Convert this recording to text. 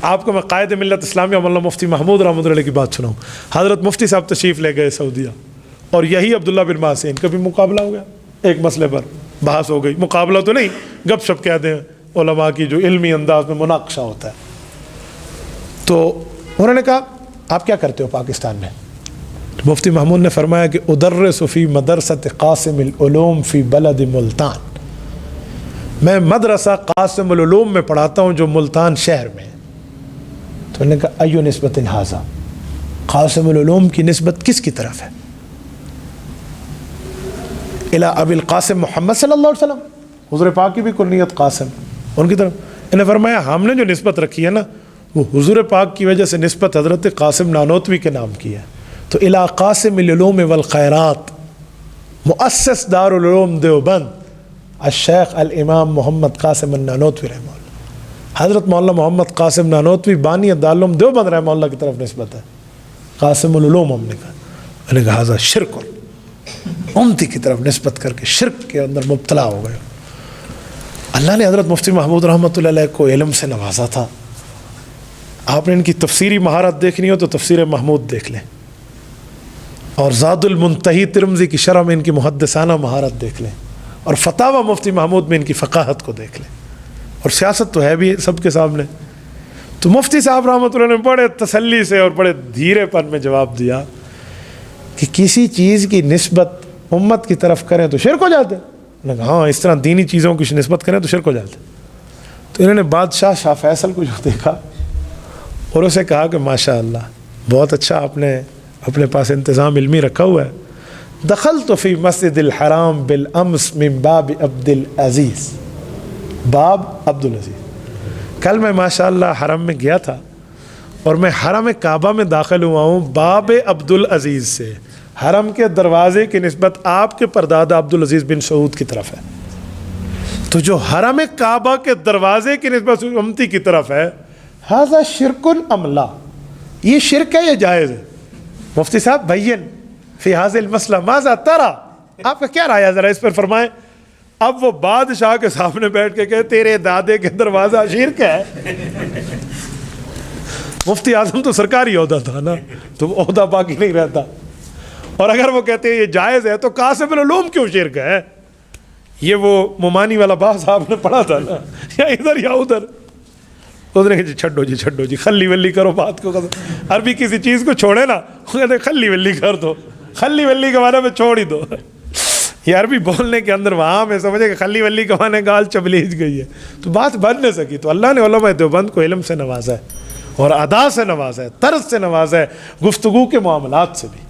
آپ کو میں قائد ملت اسلامیہ مولانا مفتی محمود رحمۃ اللہ علیہ کی بات سناؤں. حضرت مفتی صاحب تشریف لے گئے سعودیہ, اور یہی عبداللہ بن باز سے ان کا بھی مقابلہ ہو گیا, ایک مسئلے پر بحث ہو گئی, مقابلہ تو نہیں, گپ شپ کہتے ہیں علماء کی جو علمی انداز میں مناقشہ ہوتا ہے. تو انہوں نے کہا آپ کیا کرتے ہو پاکستان میں؟ مفتی محمود نے فرمایا کہ ادرس فی مدرسۃ قاسم العلوم فی بلد ملتان, میں مدرسہ قاسم العلوم میں پڑھاتا ہوں جو ملتان شہر میں. تو انہوں نے کہا ایو نسبت ھذا, قاسم العلوم کی نسبت کس کی طرف ہے؟ الی ابی القاسم محمد صلی اللہ علیہ وسلم, حضور پاک کی بھی کنیت قاسم, ان کی طرف. انہوں نے فرمایا ہم نے جو نسبت رکھی ہے نا وہ حضور پاک کی وجہ سے نسبت حضرت قاسم نانوتوی کے نام کی ہے. تو الی قاسم العلوم والخیرات مؤسس دار العلوم دیوبند الشیخ الامام محمد قاسم النانوتوی رحمہ اللہ, حضرت مولانا محمد قاسم نانوتوی بانی دارالعلوم دیوبند رحمہ اللہ کی طرف نسبت ہے. قاسم العلوم ہم نے کہا, میں نے کہا ھذا شرک, امتی کی طرف نسبت کر کے شرک کے اندر مبتلا ہو گئے. اللہ نے حضرت مفتی محمود رحمۃ اللہ علیہ کو علم سے نوازا تھا. آپ نے ان کی تفسیری مہارت دیکھنی ہو تو تفسیر محمود دیکھ لیں, اور زاد المنتہی ترمذی کی شرح میں ان کی محدثانہ مہارت دیکھ لیں, اور فتاوی مفتی محمود میں ان کی فقاہت کو دیکھ لیں, اور سیاست تو ہے بھی سب کے سامنے. تو مفتی صاحب رحمۃ اللہ نے بڑے تسلی سے اور بڑے دھیرے پن میں جواب دیا کہ کسی چیز کی نسبت امت کی طرف کریں تو شرک ہو جاتے ہیں. ہاں اس طرح دینی چیزوں کی نسبت کریں تو شرک ہو جاتے. تو انہوں نے بادشاہ شاہ فیصل کو جو دیکھا اور اسے کہا کہ ماشاء اللہ بہت اچھا آپ نے اپنے پاس انتظام علمی رکھا ہوا ہے. دخلت فی مسجد الحرام بالامس من باب عبد العزیز, باب عبد العزیز. کل میں ماشاء اللہ حرم میں گیا تھا اور میں حرم کعبہ میں داخل ہوا ہوں باب عبد العزیز سے. حرم کے دروازے کی نسبت آپ کے پردادا عبد العزیز بن سعود کی طرف ہے. تو جو حرم کعبہ کے دروازے کی نسبت امتی کی طرف ہے, ھذا شرک ام لا, یہ شرک ہے یا جائز ہے؟ مفتی صاحب بین فی ھذا المسئلہ ماذا ترى, آپ کا کیا رائے ہے ذرا اس پر فرمائیں. اب وہ بادشاہ کے سامنے بیٹھ کے کہے تیرے دادے کے دروازہ شرک ہے. مفتی اعظم تو سرکاری عہدہ تھا نا, تو وہ عہدہ باقی نہیں رہتا. اور اگر وہ کہتے ہیں یہ جائز ہے تو قاسم العلوم کیوں شرک ہے؟ یہ وہ ممانی والا باز آپ نے پڑھا تھا نا, یا ادھر یا ادھر. اس نے کہا جی چھڈو جی خلی ولی کرو بات کو. عربی کسی چیز کو چھوڑے نا وہ کہتے خلی ولی کر دو, خلی ولی کے معنی میں چھوڑ ہی دو. یہ عربی بولنے کے اندر وہاں میں سمجھے کہ خلی ولی کے معنی گال چبلیج گئی ہے, تو بات بن نہیں سکی. تو اللہ نے علماء دیوبند کو علم سے نوازا ہے, اور ادا سے نوازا ہے, طرز سے نوازا ہے, گفتگو کے معاملات سے بھی.